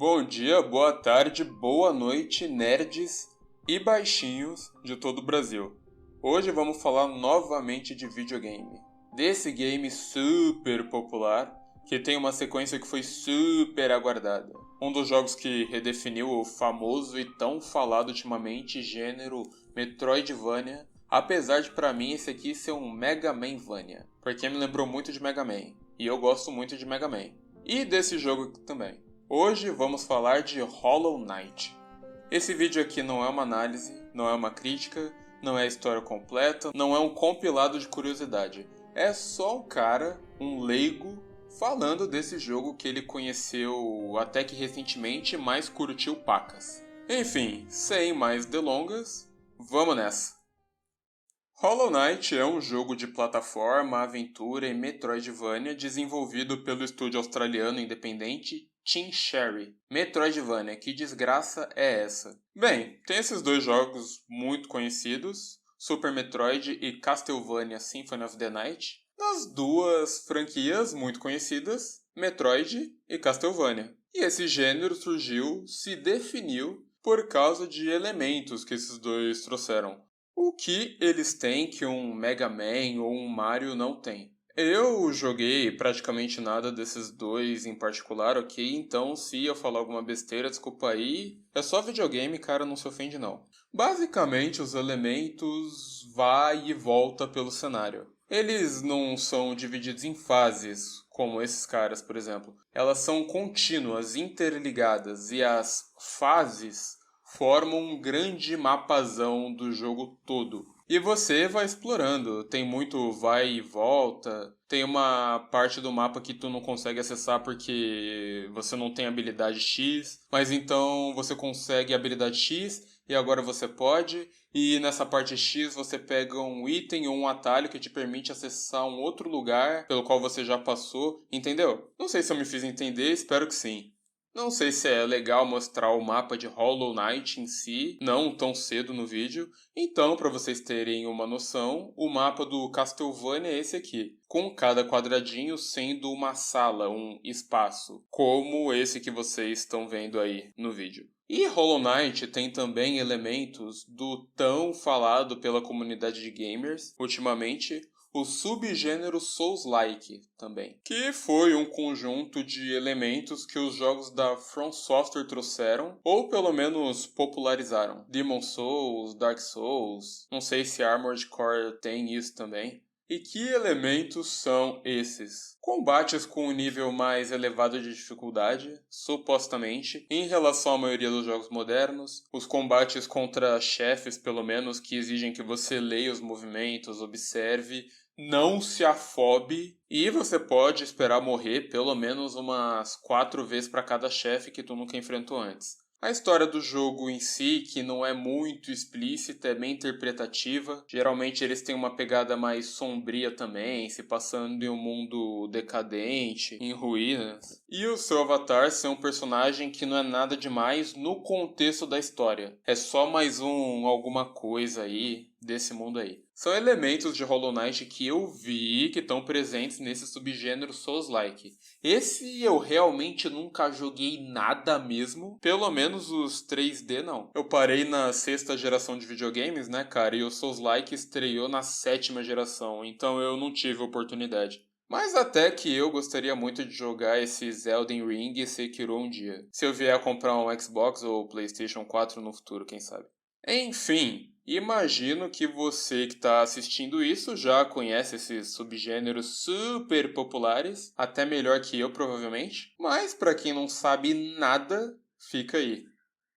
Bom dia, boa tarde, boa noite, nerds e baixinhos de todo o Brasil. Hoje vamos falar novamente de videogame. Desse game super popular, que tem uma sequência que foi super aguardada. Um dos jogos que redefiniu o famoso e tão falado ultimamente gênero Metroidvania, apesar de pra mim esse aqui ser um Mega Manvania, porque me lembrou muito de Mega Man, e eu gosto muito de Mega Man. E desse jogo aqui também. Hoje vamos falar de Hollow Knight. Esse vídeo aqui não é uma análise, não é uma crítica, não é a história completa, não é um compilado de curiosidade. É só um cara, um leigo, falando desse jogo que ele conheceu até que recentemente, mas curtiu pacas. Enfim, sem mais delongas, vamos nessa! Hollow Knight é um jogo de plataforma, aventura e Metroidvania desenvolvido pelo estúdio australiano independente Team Cherry. Metroidvania, que desgraça é essa? Bem, tem esses dois jogos muito conhecidos, Super Metroid e Castlevania Symphony of the Night. Nas duas franquias muito conhecidas, Metroid e Castlevania. E esse gênero surgiu, se definiu, por causa de elementos que esses dois trouxeram. O que eles têm que um Mega Man ou um Mario não tem? Eu joguei praticamente nada desses dois em particular, ok? Então, se eu falar alguma besteira, desculpa aí. É só videogame, cara, não se ofende não. Basicamente, os elementos vai e volta pelo cenário. Eles não são divididos em fases, como esses caras, por exemplo. Elas são contínuas, interligadas, e as fases formam um grande mapazão do jogo todo. E você vai explorando, tem muito vai e volta, tem uma parte do mapa que tu não consegue acessar porque você não tem habilidade X, mas então você consegue a habilidade X e agora você pode, e nessa parte X você pega um item ou um atalho que te permite acessar um outro lugar pelo qual você já passou, entendeu? Não sei se eu me fiz entender, espero que sim. Não sei se é legal mostrar o mapa de Hollow Knight em si, não tão cedo no vídeo. Então, para vocês terem uma noção, o mapa do Castlevania é esse aqui, com cada quadradinho sendo uma sala, um espaço, como esse que vocês estão vendo aí no vídeo. E Hollow Knight tem também elementos do tão falado pela comunidade de gamers ultimamente, o subgênero Souls-like também, que foi um conjunto de elementos que os jogos da From Software trouxeram, ou pelo menos popularizaram. Demon Souls, Dark Souls, não sei se Armored Core tem isso também. E que elementos são esses? Combates com um nível mais elevado de dificuldade, supostamente, em relação à maioria dos jogos modernos. Os combates contra chefes, pelo menos, que exigem que você leia os movimentos, observe, não se afobe, e você pode esperar morrer pelo menos umas 4 vezes para cada chefe que tu nunca enfrentou antes. A história do jogo em si, que não é muito explícita, é bem interpretativa. Geralmente eles têm uma pegada mais sombria também, se passando em um mundo decadente, em ruínas. E o seu avatar ser um personagem que não é nada demais no contexto da história. É só mais alguma coisa aí desse mundo aí. São elementos de Hollow Knight que eu vi que estão presentes nesse subgênero Souls-like. Esse eu realmente nunca joguei nada mesmo, pelo menos os 3D não. Eu parei na 6ª geração de videogames, né, cara, e o Souls-like estreou na 7ª geração, então eu não tive oportunidade. Mas até que eu gostaria muito de jogar esses Elden Ring e Sekiro um dia. Se eu vier a comprar um Xbox ou PlayStation 4 no futuro, quem sabe. Enfim, imagino que você que está assistindo isso já conhece esses subgêneros super populares, até melhor que eu provavelmente, mas para quem não sabe nada, fica aí.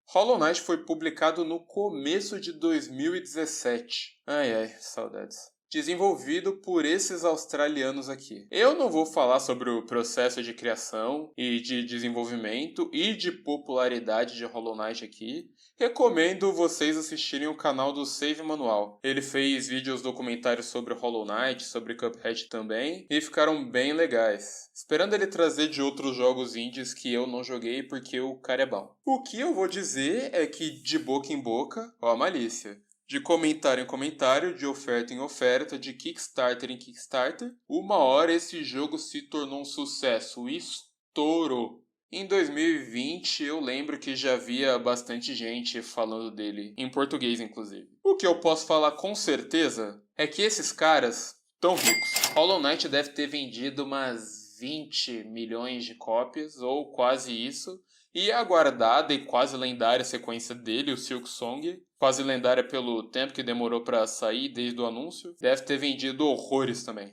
Hollow Knight foi publicado no começo de 2017. Ai ai, saudades. Desenvolvido por esses australianos aqui. Eu não vou falar sobre o processo de criação e de desenvolvimento e de popularidade de Hollow Knight aqui. Recomendo vocês assistirem o canal do Save Manual. Ele fez vídeos documentários sobre Hollow Knight, sobre Cuphead também, e ficaram bem legais. Esperando ele trazer de outros jogos indies que eu não joguei porque o cara é bom. O que eu vou dizer é que de boca em boca, ó a malícia. De comentário em comentário, de oferta em oferta, de Kickstarter em Kickstarter, uma hora esse jogo se tornou um sucesso, estourou. Em 2020, eu lembro que já havia bastante gente falando dele, em português inclusive. O que eu posso falar com certeza é que esses caras estão ricos. Hollow Knight deve ter vendido umas 20 milhões de cópias, ou quase isso, e a aguardada e quase lendária sequência dele, o Silk Song, quase lendária pelo tempo que demorou para sair desde o anúncio, deve ter vendido horrores também.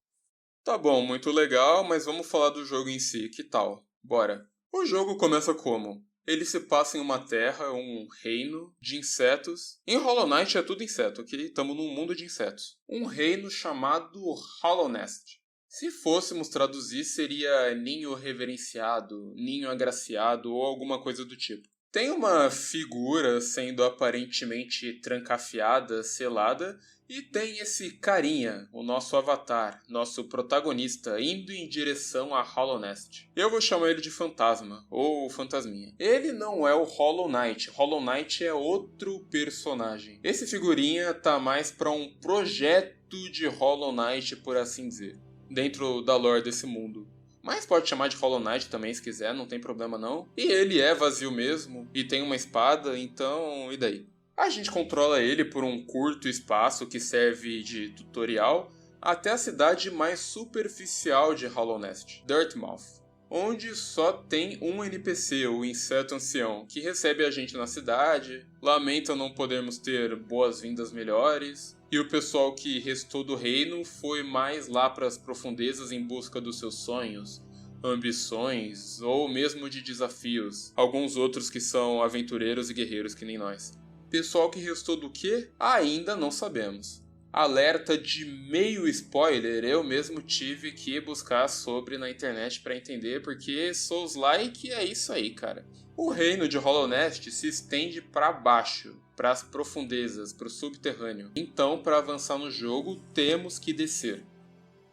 Tá bom, muito legal, mas vamos falar do jogo em si, que tal? Bora! O jogo começa como? Ele se passa em uma terra, um reino de insetos. Em Hollow Knight é tudo inseto, ok? Estamos num mundo de insetos. Um reino chamado Hollow Nest. Se fôssemos traduzir, seria ninho reverenciado, ninho agraciado ou alguma coisa do tipo. Tem uma figura sendo aparentemente trancafiada, selada, e tem esse carinha, o nosso avatar, nosso protagonista, indo em direção a Hollow Nest. Eu vou chamar ele de Fantasma, ou Fantasminha. Ele não é o Hollow Knight. Hollow Knight é outro personagem. Esse figurinha tá mais para um projeto de Hollow Knight, por assim dizer, dentro da lore desse mundo. Mas pode chamar de Hollow Knight também, se quiser, não tem problema não. E ele é vazio mesmo, e tem uma espada, então, e daí? A gente controla ele por um curto espaço que serve de tutorial até a cidade mais superficial de Hollow Nest, Dirtmouth, onde só tem um NPC, o Inseto Ancião, que recebe a gente na cidade, lamenta não podermos ter boas-vindas melhores, e o pessoal que restou do reino foi mais lá para as profundezas em busca dos seus sonhos, ambições ou mesmo de desafios, alguns outros que são aventureiros e guerreiros que nem nós. Pessoal que restou do quê? Ainda não sabemos. Alerta de meio spoiler, eu mesmo tive que buscar sobre na internet para entender, porque Souls-like é isso aí, cara. O reino de Hollow Nest se estende para baixo, para as profundezas, para o subterrâneo. Então, para avançar no jogo, temos que descer.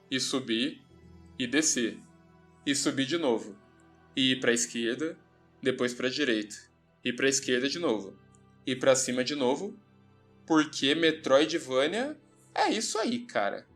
E subir, e descer. E subir de novo. E ir para a esquerda, depois para a direita. E para a esquerda de novo. E pra cima de novo, porque Metroidvania é isso aí, cara.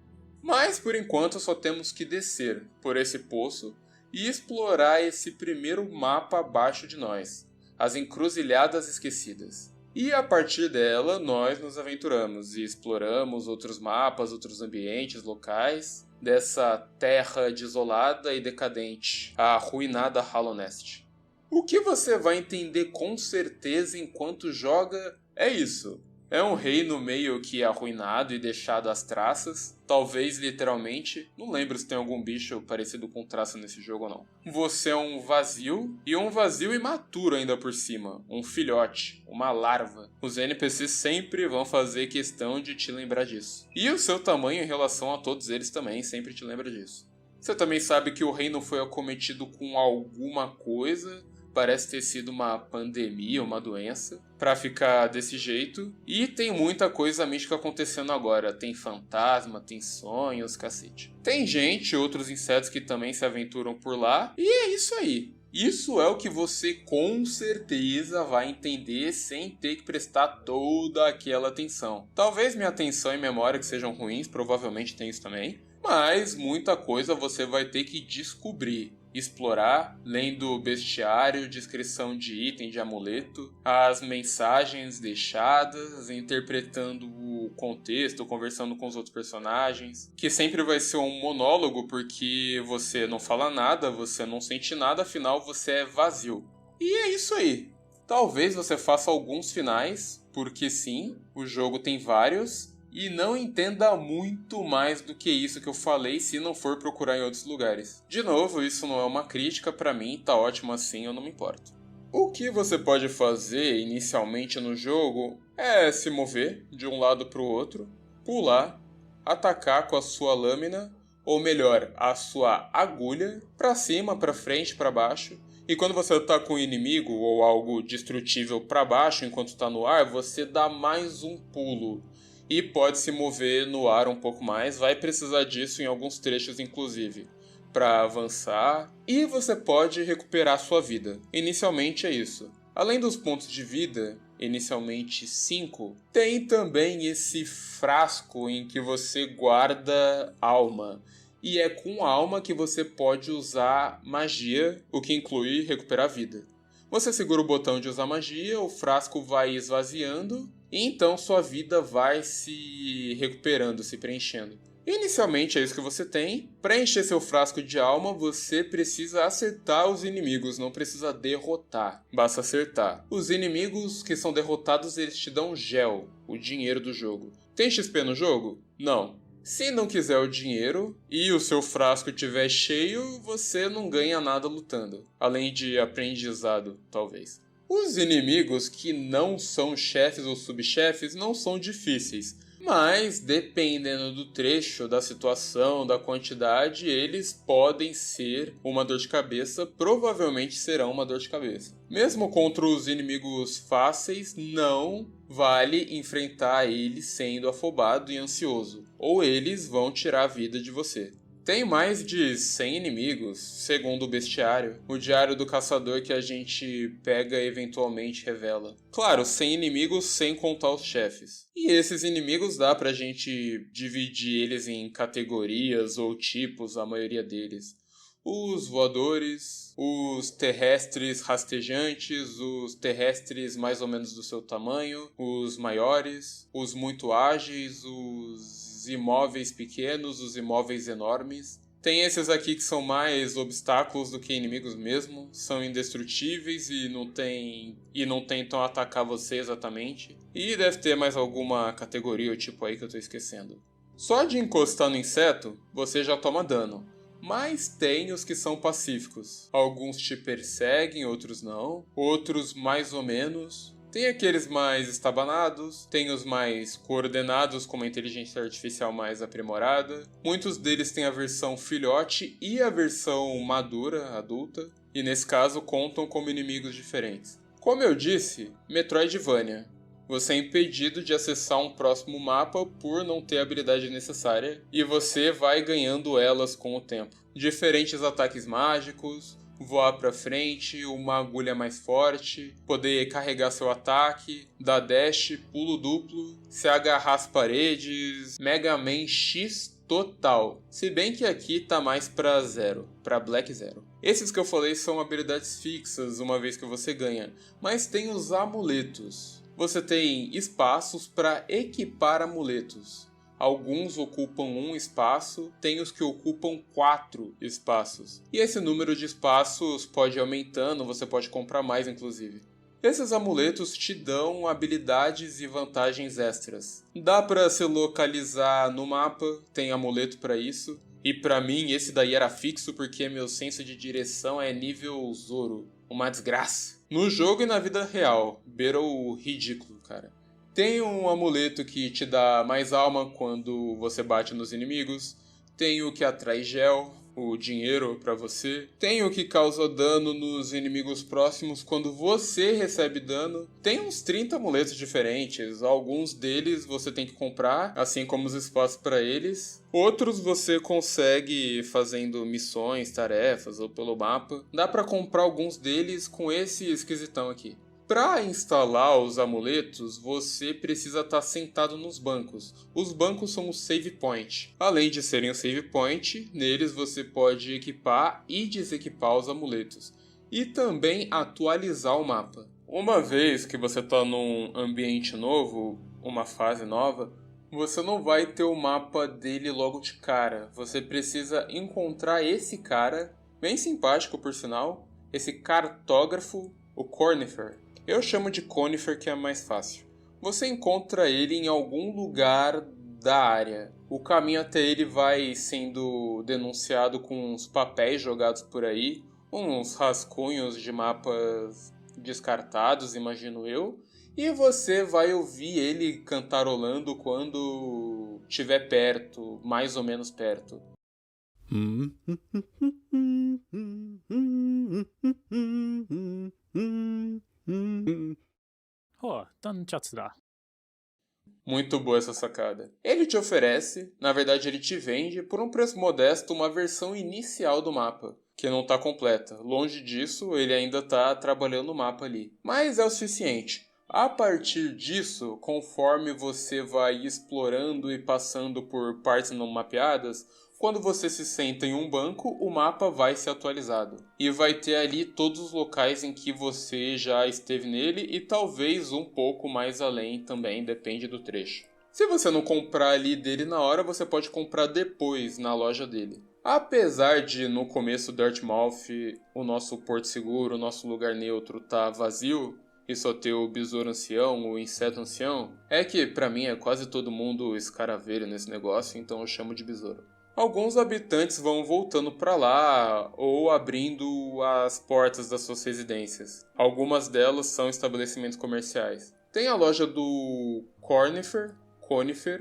Mas por enquanto só temos que descer por esse poço e explorar esse primeiro mapa abaixo de nós, as Encruzilhadas Esquecidas. E a partir dela nós nos aventuramos e exploramos outros mapas, outros ambientes locais dessa terra desolada e decadente, a arruinada Hollow Nest. O que você vai entender com certeza enquanto joga é isso. É um reino meio que arruinado e deixado às traças, talvez literalmente, não lembro se tem algum bicho parecido com traça nesse jogo ou não. Você é um vazio, e um vazio imaturo ainda por cima, um filhote, uma larva. Os NPCs sempre vão fazer questão de te lembrar disso. E o seu tamanho em relação a todos eles também sempre te lembra disso. Você também sabe que o reino foi acometido com alguma coisa, parece ter sido uma pandemia, uma doença, pra ficar desse jeito. E tem muita coisa mística acontecendo agora. Tem fantasma, tem sonhos, cacete. Tem gente, outros insetos que também se aventuram por lá. E é isso aí. Isso é o que você com certeza vai entender sem ter que prestar toda aquela atenção. Talvez minha atenção e memória que sejam ruins, provavelmente tem isso também. Mas muita coisa você vai ter que descobrir, explorar, lendo bestiário, descrição de item, de amuleto, as mensagens deixadas, interpretando o contexto, conversando com os outros personagens, que sempre vai ser um monólogo porque você não fala nada, você não sente nada, afinal você é vazio. E é isso aí. Talvez você faça alguns finais, porque sim, o jogo tem vários, e não entenda muito mais do que isso que eu falei se não for procurar em outros lugares. De novo, isso não é uma crítica, pra mim tá ótimo assim, eu não me importo. O que você pode fazer inicialmente no jogo é se mover de um lado pro outro, pular, atacar com a sua lâmina, ou melhor, a sua agulha, pra cima, pra frente, pra baixo. E quando você ataca um inimigo ou algo destrutível pra baixo enquanto tá no ar, você dá mais um pulo. E pode se mover no ar um pouco mais, vai precisar disso em alguns trechos inclusive, para avançar, e você pode recuperar sua vida. Inicialmente é isso. Além dos pontos de vida, inicialmente 5, tem também esse frasco em que você guarda alma. e é com alma que você pode usar magia, o que inclui recuperar vida. Você segura o botão de usar magia, o frasco vai esvaziando e então sua vida vai se recuperando, se preenchendo. Inicialmente é isso que você tem. Para encher seu frasco de alma, você precisa acertar os inimigos, não precisa derrotar, basta acertar. Os inimigos que são derrotados, eles te dão gel, o dinheiro do jogo. Tem XP no jogo? Não. Se não quiser o dinheiro e o seu frasco estiver cheio, você não ganha nada lutando, além de aprendizado, talvez. Os inimigos que não são chefes ou subchefes não são difíceis, mas dependendo do trecho, da situação, da quantidade, eles podem ser uma dor de cabeça, provavelmente serão uma dor de cabeça. Mesmo contra os inimigos fáceis, não vale enfrentar eles sendo afobado e ansioso, ou eles vão tirar a vida de você. Tem mais de 100 inimigos, segundo o bestiário. O diário do caçador que a gente pega eventualmente revela. Claro, 100 inimigos sem contar os chefes. E esses inimigos dá pra gente dividir eles em categorias ou tipos, a maioria deles. Os voadores, os terrestres rastejantes, os terrestres mais ou menos do seu tamanho, os maiores, os muito ágeis, os imóveis pequenos, os imóveis enormes. Tem esses aqui que são mais obstáculos do que inimigos mesmo, são indestrutíveis e não tentam atacar você exatamente. E deve ter mais alguma categoria ou tipo aí que eu tô esquecendo. Só de encostar no inseto, você já toma dano. Mas tem os que são pacíficos. Alguns te perseguem, outros não. Outros mais ou menos. Tem aqueles mais estabanados, tem os mais coordenados com uma inteligência artificial mais aprimorada. Muitos deles têm a versão filhote e a versão madura, adulta. E nesse caso contam como inimigos diferentes. Como eu disse, Metroidvania. Você é impedido de acessar um próximo mapa por não ter a habilidade necessária, e você vai ganhando elas com o tempo. Diferentes ataques mágicos, voar pra frente, uma agulha mais forte, poder carregar seu ataque, dar dash, pulo duplo, se agarrar às paredes, Mega Man X total. Se bem que aqui tá mais pra zero, pra Black Zero. Esses que eu falei são habilidades fixas, uma vez que você ganha, mas tem os amuletos. Você tem espaços para equipar amuletos. Alguns ocupam um espaço, tem os que ocupam 4 espaços. E esse número de espaços pode ir aumentando, você pode comprar mais inclusive. Esses amuletos te dão habilidades e vantagens extras. Dá para se localizar no mapa, tem amuleto para isso. E para mim esse daí era fixo porque meu senso de direção é nível Zoro. Uma desgraça. No jogo e na vida real, beira o ridículo, cara. Tem um amuleto que te dá mais alma quando você bate nos inimigos. Tem o que atrai gel, o dinheiro pra você. Tem o que causa dano nos inimigos próximos quando você recebe dano. Tem uns 30 amuletos diferentes. Alguns deles você tem que comprar, assim como os espaços para eles. Outros você consegue fazendo missões, tarefas ou pelo mapa. Dá pra comprar alguns deles com esse esquisitão aqui. Para instalar os amuletos, você precisa estar sentado nos bancos. Os bancos são o save point. Além de serem o save point, neles você pode equipar e desequipar os amuletos. E também atualizar o mapa. Uma vez que você está num ambiente novo, uma fase nova, você não vai ter o mapa dele logo de cara. Você precisa encontrar esse cara, bem simpático por sinal, esse cartógrafo, o Cornifer. Eu chamo de Conifer que é mais fácil. Você encontra ele em algum lugar da área. O caminho até ele vai sendo denunciado com uns papéis jogados por aí, uns rascunhos de mapas descartados, imagino eu, e você vai ouvir ele cantarolando quando estiver perto, mais ou menos perto. 真假子的。 Muito boa essa sacada. Ele te oferece, na verdade ele te vende, por um preço modesto, uma versão inicial do mapa, que não está completa. Longe disso, ele ainda está trabalhando no mapa ali. Mas é o suficiente. A partir disso, conforme você vai explorando e passando por partes não mapeadas, Quando você se senta em um banco, o mapa vai ser atualizado. E vai ter ali todos os locais em que você já esteve nele e talvez um pouco mais além também, depende do trecho. Se você não comprar ali dele na hora, você pode comprar depois na loja dele. Apesar de no começo do Dartmouth o nosso porto seguro, o nosso lugar neutro tá vazio e só ter o besouro ancião, o inseto ancião, é que pra mim é quase todo mundo escaravelho nesse negócio, então eu chamo de besouro. Alguns habitantes vão voltando para lá ou abrindo as portas das suas residências. Algumas delas são estabelecimentos comerciais. Tem a loja do Conifer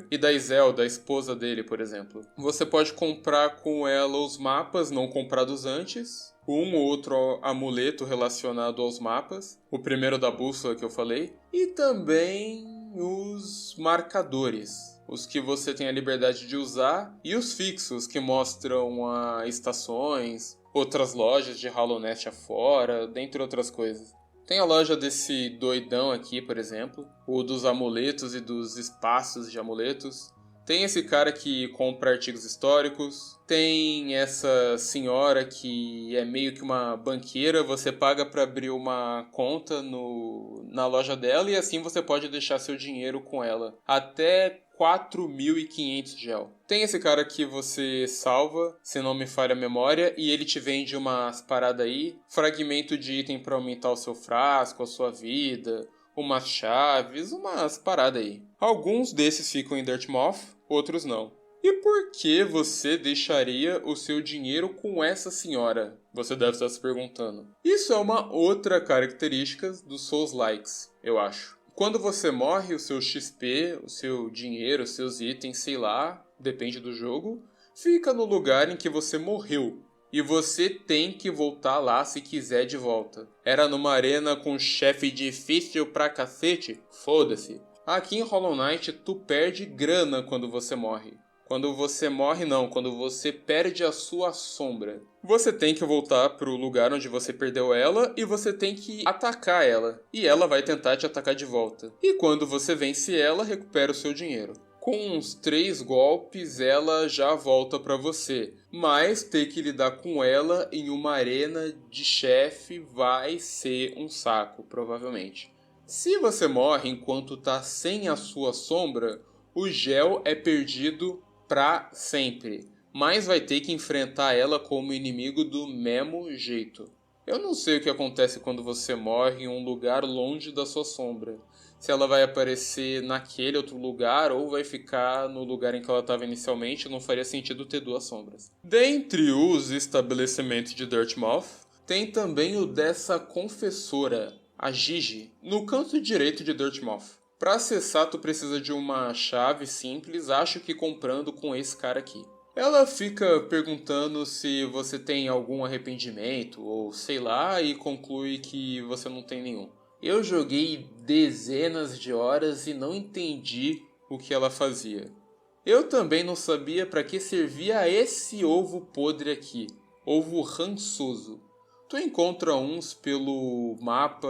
e da Iselda, a esposa dele, por exemplo. Você pode comprar com ela os mapas não comprados antes, um ou outro amuleto relacionado aos mapas, o primeiro da bússola que eu falei, e também os marcadores. Os que você tem a liberdade de usar, e os fixos, que mostram estações, outras lojas de Hollow Nest afora, dentre outras coisas. Tem a loja desse doidão aqui, por exemplo, o dos amuletos e dos espaços de amuletos. Tem esse cara que compra artigos históricos. Tem essa senhora que é meio que uma banqueira. Você paga para abrir uma conta na loja dela e assim você pode deixar seu dinheiro com ela. Até 4.500 gel. Tem esse cara que você salva, se não me falha a memória, e ele te vende umas paradas aí. Fragmento de item para aumentar o seu frasco, a sua vida, umas chaves, umas paradas aí. Alguns desses ficam em Dartmouth, outros não. E por que você deixaria o seu dinheiro com essa senhora? Você deve estar se perguntando. Isso é uma outra característica dos Souls-likes, eu acho. Quando você morre, o seu XP, o seu dinheiro, os seus itens, sei lá, depende do jogo, fica no lugar em que você morreu. E você tem que voltar lá se quiser de volta. Era numa arena com chefe difícil pra cacete? Foda-se. Aqui em Hollow Knight, tu perde grana quando você morre. Quando você morre, não. Quando você perde a sua sombra. Você tem que voltar pro lugar onde você perdeu ela e você tem que atacar ela. E ela vai tentar te atacar de volta. E quando você vence ela, recupera o seu dinheiro. Com uns 3 golpes, ela já volta pra você. Mas ter que lidar com ela em uma arena de chefe vai ser um saco, provavelmente. Se você morre enquanto tá sem a sua sombra, o gel é perdido pra sempre, mas vai ter que enfrentar ela como inimigo do mesmo jeito. Eu não sei o que acontece quando você morre em um lugar longe da sua sombra. Se ela vai aparecer naquele outro lugar ou vai ficar no lugar em que ela estava inicialmente, não faria sentido ter 2 sombras. Dentre os estabelecimentos de Dartmouth, tem também o dessa confessora, a Gigi, no canto direito de Dartmouth. Para acessar, tu precisa de uma chave simples, acho que comprando com esse cara aqui. Ela fica perguntando se você tem algum arrependimento ou sei lá e conclui que você não tem nenhum. Eu joguei dezenas de horas e não entendi o que ela fazia. Eu também não sabia para que servia esse ovo podre aqui, ovo rançoso. Tu encontra uns pelo mapa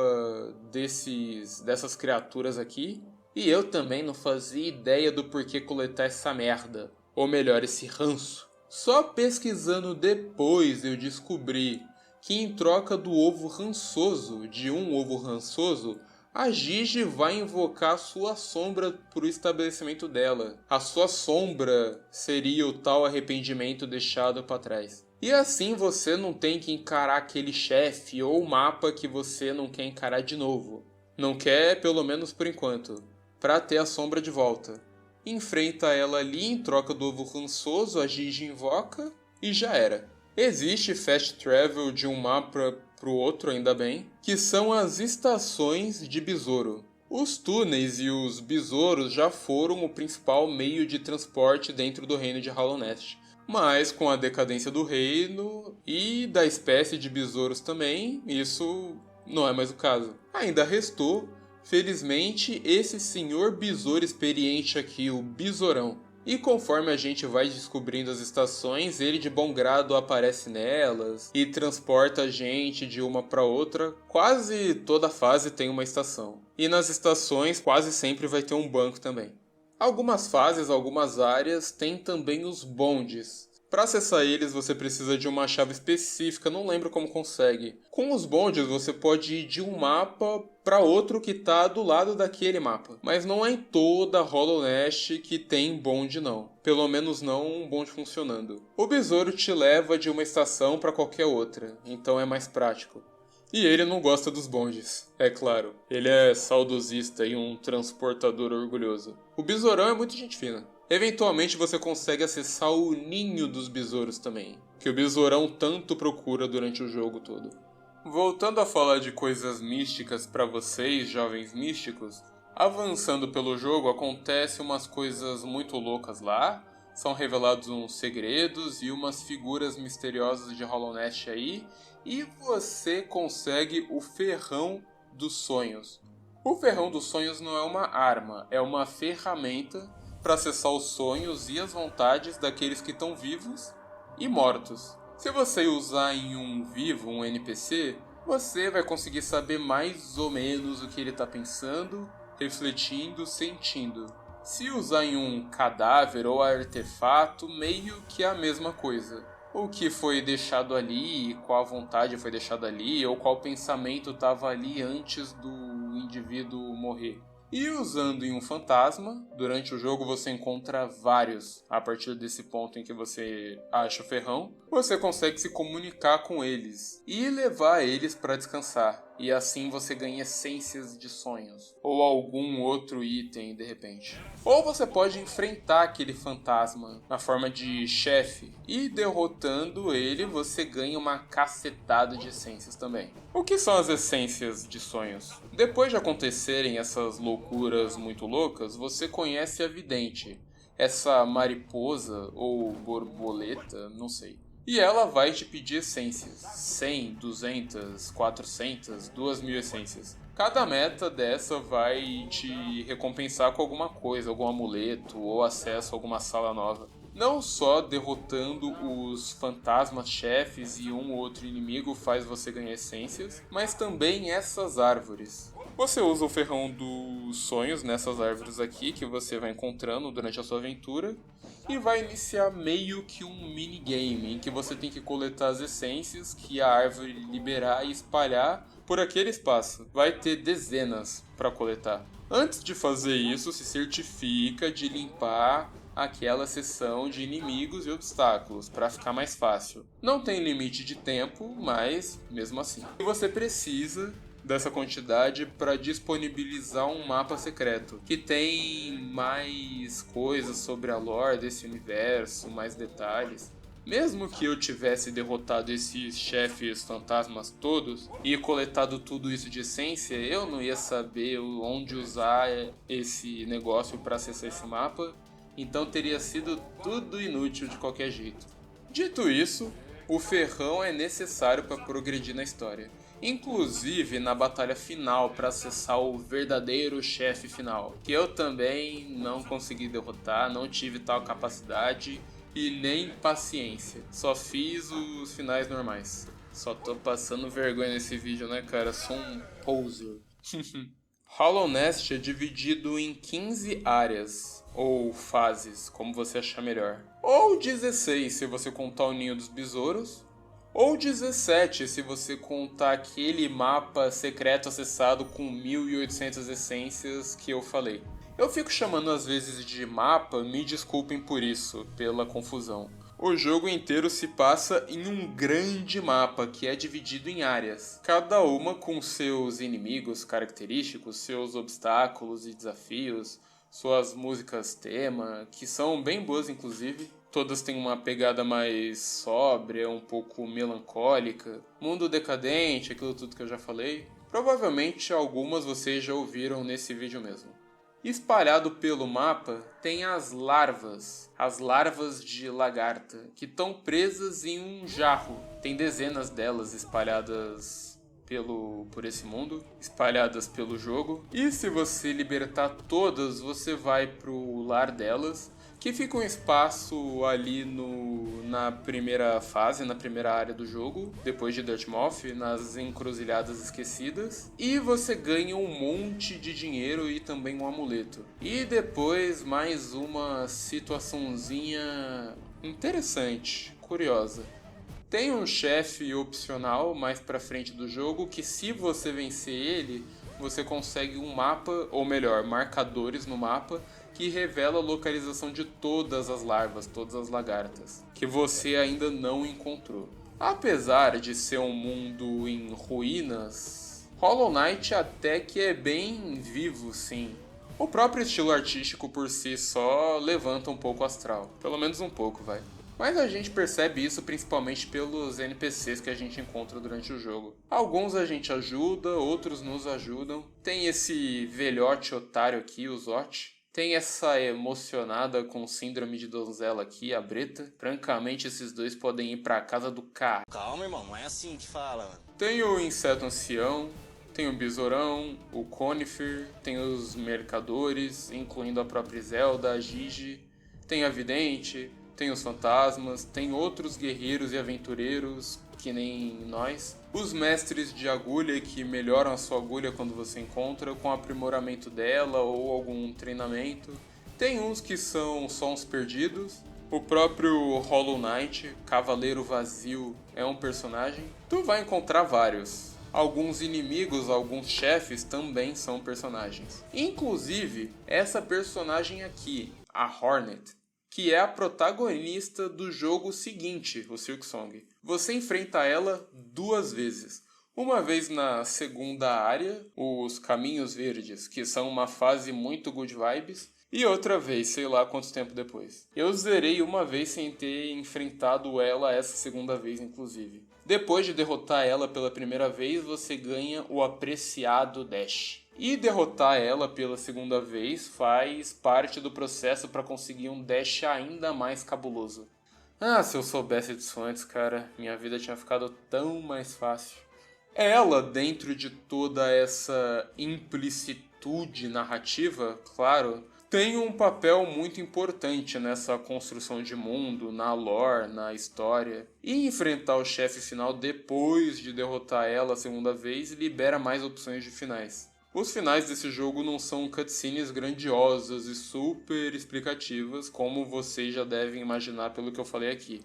dessas criaturas aqui. E eu também não fazia ideia do porquê coletar essa merda. Ou melhor, esse ranço. Só pesquisando depois eu descobri que em troca do ovo rançoso, de um ovo rançoso, a Gigi vai invocar a sua sombra para o estabelecimento dela. A sua sombra seria o tal arrependimento deixado para trás. E assim você não tem que encarar aquele chefe ou mapa que você não quer encarar de novo. Não quer, pelo menos por enquanto, para ter a sombra de volta. Enfrenta ela ali em troca do ovo rançoso, a Gigi invoca e já era. Existe fast travel de um mapa pro outro, ainda bem, que são as estações de besouro. Os túneis e os besouros já foram o principal meio de transporte dentro do reino de Hollow Nest. Mas com a decadência do reino e da espécie de besouros também, isso não é mais o caso. Ainda restou, felizmente, esse senhor besouro experiente aqui, o besourão. E conforme a gente vai descobrindo as estações, ele de bom grado aparece nelas e transporta a gente de uma para outra. Quase toda fase tem uma estação. E nas estações quase sempre vai ter um banco também. Algumas fases, algumas áreas, tem também os bondes. Para acessar eles, você precisa de uma chave específica, não lembro como consegue. Com os bondes, você pode ir de um mapa para outro que está do lado daquele mapa. Mas não é em toda Hollow Nest que tem bonde não. Pelo menos não um bonde funcionando. O besouro te leva de uma estação para qualquer outra, então é mais prático. E ele não gosta dos bondes, é claro. Ele é saudosista e um transportador orgulhoso. O besourão é muito gente fina. Eventualmente você consegue acessar o ninho dos besouros também, que o besourão tanto procura durante o jogo todo. Voltando a falar de coisas místicas para vocês, jovens místicos, avançando pelo jogo acontece umas coisas muito loucas lá, são revelados uns segredos e umas figuras misteriosas de Hollow Nest aí, e você consegue o Ferrão dos Sonhos. O Ferrão dos Sonhos não é uma arma, é uma ferramenta para acessar os sonhos e as vontades daqueles que estão vivos e mortos. Se você usar em um vivo, um NPC, você vai conseguir saber mais ou menos o que ele está pensando, refletindo, sentindo. Se usar em um cadáver ou artefato, meio que é a mesma coisa. O que foi deixado ali, qual vontade foi deixada ali, ou qual pensamento estava ali antes do indivíduo morrer. E usando em um fantasma, durante o jogo você encontra vários. A partir desse ponto em que você acha o ferrão, você consegue se comunicar com eles e levar eles para descansar. E assim você ganha essências de sonhos, ou algum outro item de repente. Ou você pode enfrentar aquele fantasma na forma de chefe, e derrotando ele você ganha uma cacetada de essências também. O que são as essências de sonhos? Depois de acontecerem essas loucuras muito loucas, você conhece a vidente, essa mariposa ou borboleta, não sei. E ela vai te pedir essências, 100, 200, 400, 2000 essências. Cada meta dessa vai te recompensar com alguma coisa, algum amuleto ou acesso a alguma sala nova. Não só derrotando os fantasmas chefes e um ou outro inimigo faz você ganhar essências, mas também essas árvores. Você usa o ferrão dos sonhos nessas árvores aqui que você vai encontrando durante a sua aventura e vai iniciar meio que um minigame em que você tem que coletar as essências que a árvore liberar e espalhar por aquele espaço. Vai ter dezenas para coletar. Antes de fazer isso, se certifica de limpar aquela seção de inimigos e obstáculos para ficar mais fácil. Não tem limite de tempo, mas mesmo assim. E você precisa dessa quantidade para disponibilizar um mapa secreto que tem mais coisas sobre a lore desse universo, mais detalhes. Mesmo que eu tivesse derrotado esses chefes fantasmas todos e coletado tudo isso de essência, eu não ia saber onde usar esse negócio para acessar esse mapa, então teria sido tudo inútil de qualquer jeito. Dito isso, o ferrão é necessário para progredir na história. Inclusive na batalha final para acessar o verdadeiro chefe final, que eu também não consegui derrotar, não tive tal capacidade e nem paciência. Só fiz os finais normais. Só tô passando vergonha nesse vídeo, né, cara? Sou um poser. Hollow Nest é dividido em 15 áreas, ou fases, como você achar melhor. Ou 16 se você contar o Ninho dos Besouros, ou 17 se você contar aquele mapa secreto acessado com 1800 essências que eu falei. Eu fico chamando às vezes de mapa, me desculpem por isso, pela confusão. O jogo inteiro se passa em um grande mapa que é dividido em áreas, cada uma com seus inimigos característicos, seus obstáculos e desafios, suas músicas tema, que são bem boas inclusive. Todas têm uma pegada mais sóbria, um pouco melancólica, mundo decadente, aquilo tudo que eu já falei. Provavelmente algumas vocês já ouviram nesse vídeo mesmo. Espalhado pelo mapa tem as larvas de lagarta, que estão presas em um jarro. Tem dezenas delas espalhadas por esse mundo, espalhadas pelo jogo. E se você libertar todas, você vai pro lar delas, que fica um espaço ali na primeira fase, na primeira área do jogo, depois de Dirtmouth, nas encruzilhadas esquecidas. E você ganha um monte de dinheiro e também um amuleto. E depois mais uma situaçãozinha Interessante, curiosa. Tem um chefe opcional mais pra frente do jogo que, se você vencer ele, você consegue um mapa, ou melhor, marcadores no mapa, que revela a localização de todas as larvas, todas as lagartas, que você ainda não encontrou. Apesar de ser um mundo em ruínas, Hollow Knight até que é bem vivo, sim. O próprio estilo artístico por si só levanta um pouco o astral, pelo menos um pouco, vai. Mas a gente percebe isso principalmente pelos NPCs que a gente encontra durante o jogo. Alguns a gente ajuda, outros nos ajudam. Tem esse velhote otário aqui, o Zot. Tem essa emocionada com síndrome de donzela aqui, a Breta. Francamente, esses dois podem ir pra casa do cara. Calma, irmão, não é assim que fala, mano. Tem o inseto ancião, tem o besourão, o Conifer, tem os mercadores, incluindo a própria Zelda, a Gigi. Tem a vidente, tem os fantasmas, tem outros guerreiros e aventureiros, que nem nós. Os mestres de agulha, que melhoram a sua agulha quando você encontra, com o aprimoramento dela ou algum treinamento. Tem uns que são só uns perdidos. O próprio Hollow Knight, Cavaleiro Vazio, é um personagem. Tu vai encontrar vários. Alguns inimigos, alguns chefes também são personagens. Inclusive, essa personagem aqui, a Hornet, que é a protagonista do jogo seguinte, o Silksong. Você enfrenta ela 2 vezes. Uma vez na segunda área, os Caminhos Verdes, que são uma fase muito good vibes, e outra vez, sei lá quanto tempo depois. Eu zerei uma vez sem ter enfrentado ela essa segunda vez, inclusive. Depois de derrotar ela pela primeira vez, você ganha o apreciado Dash. E derrotar ela pela segunda vez faz parte do processo para conseguir um Dash ainda mais cabuloso. Ah, se eu soubesse disso antes, cara, minha vida tinha ficado tão mais fácil. Ela, dentro de toda essa implicitude narrativa, claro, tem um papel muito importante nessa construção de mundo, na lore, na história. E enfrentar o chefe final depois de derrotar ela a segunda vez libera mais opções de finais. Os finais desse jogo não são cutscenes grandiosas e super explicativas, como vocês já devem imaginar pelo que eu falei aqui.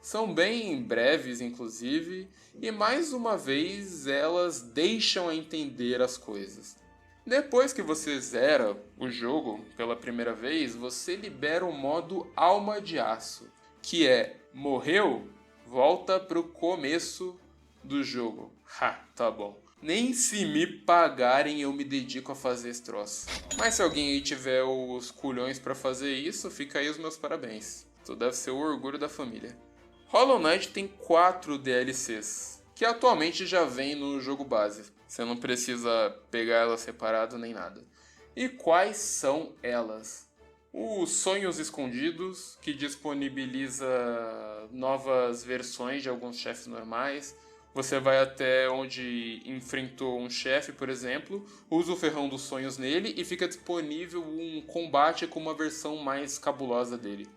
São bem breves, inclusive, e mais uma vez elas deixam a entender as coisas. Depois que você zera o jogo pela primeira vez, você libera o modo Alma de Aço, que é: morreu? Volta pro começo do jogo. Ha, tá bom. Nem se me pagarem eu me dedico a fazer esse troço. Mas se alguém aí tiver os culhões pra fazer isso, fica aí os meus parabéns. Tu deve ser o orgulho da família. Hollow Knight tem 4 DLCs, que atualmente já vem no jogo base. Você não precisa pegar elas separado nem nada. E quais são elas? Os Sonhos Escondidos, que disponibiliza novas versões de alguns chefes normais. Você vai até onde enfrentou um chefe, por exemplo, usa o Ferrão dos Sonhos nele e fica disponível um combate com uma versão mais cabulosa dele.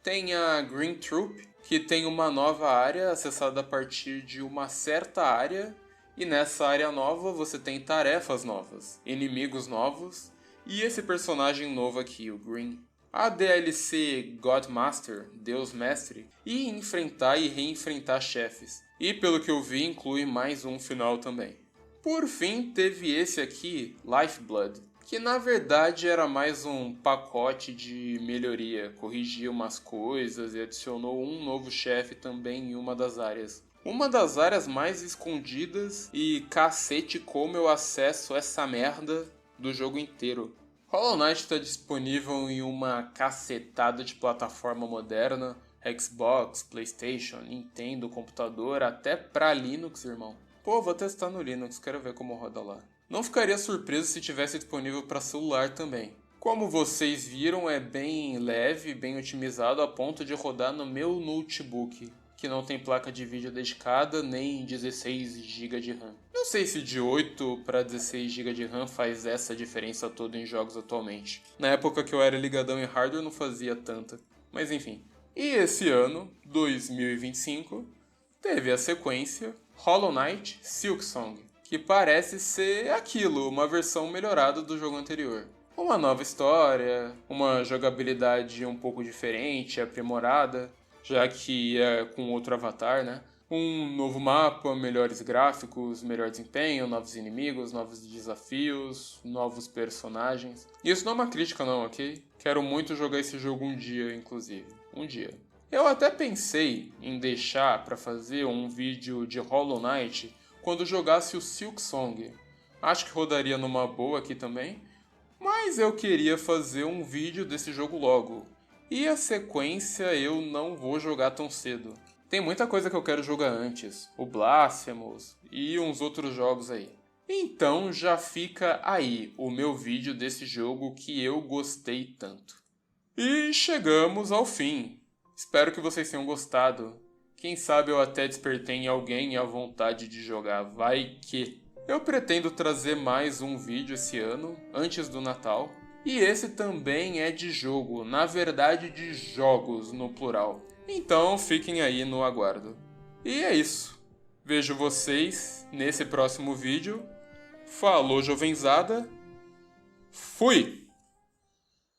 Tem a Green Troop, que tem uma nova área acessada a partir de uma certa área, e nessa área nova você tem tarefas novas, inimigos novos e esse personagem novo aqui, o Green. A DLC Godmaster, Deus Mestre, e enfrentar e reenfrentar chefes. E pelo que eu vi, inclui mais um final também. Por fim, teve esse aqui, Lifeblood, que na verdade era mais um pacote de melhoria, corrigia umas coisas e adicionou um novo chefe também em uma das áreas. Uma das áreas mais escondidas e cacete como eu acesso essa merda do jogo inteiro. Hollow Knight está disponível em uma cacetada de plataforma moderna, Xbox, Playstation, Nintendo, computador, até pra Linux, irmão. Pô, vou testar no Linux, quero ver como roda lá. Não ficaria surpreso se tivesse disponível para celular também. Como vocês viram, é bem leve, bem otimizado a ponto de rodar no meu notebook, que não tem placa de vídeo dedicada nem 16 GB de RAM. Não sei se de 8 para 16 GB de RAM faz essa diferença toda em jogos atualmente. Na época que eu era ligadão em hardware não fazia tanta, mas enfim. E esse ano, 2025, teve a sequência Hollow Knight Silksong, que parece ser aquilo, uma versão melhorada do jogo anterior. Uma nova história, uma jogabilidade um pouco diferente, aprimorada. já que é com outro avatar, né? Um novo mapa, melhores gráficos, melhor desempenho, novos inimigos, novos desafios, novos personagens. Isso não é uma crítica não, ok? Quero muito jogar esse jogo um dia, inclusive. Um dia. Eu até pensei em deixar para fazer um vídeo de Hollow Knight quando jogasse o Silksong. Acho que rodaria numa boa aqui também. Mas eu queria fazer um vídeo desse jogo logo. E a sequência eu não vou jogar tão cedo. Tem muita coisa que eu quero jogar antes, o Blasphemous e uns outros jogos aí. Então já fica aí o meu vídeo desse jogo que eu gostei tanto. E chegamos ao fim. Espero que vocês tenham gostado. Quem sabe eu até despertei em alguém a vontade de jogar, vai que... Eu pretendo trazer mais um vídeo esse ano, antes do Natal. E esse também é de jogo, na verdade de jogos no plural. Então fiquem aí no aguardo. E é isso. Vejo vocês nesse próximo vídeo. Falou, jovenzada. Fui!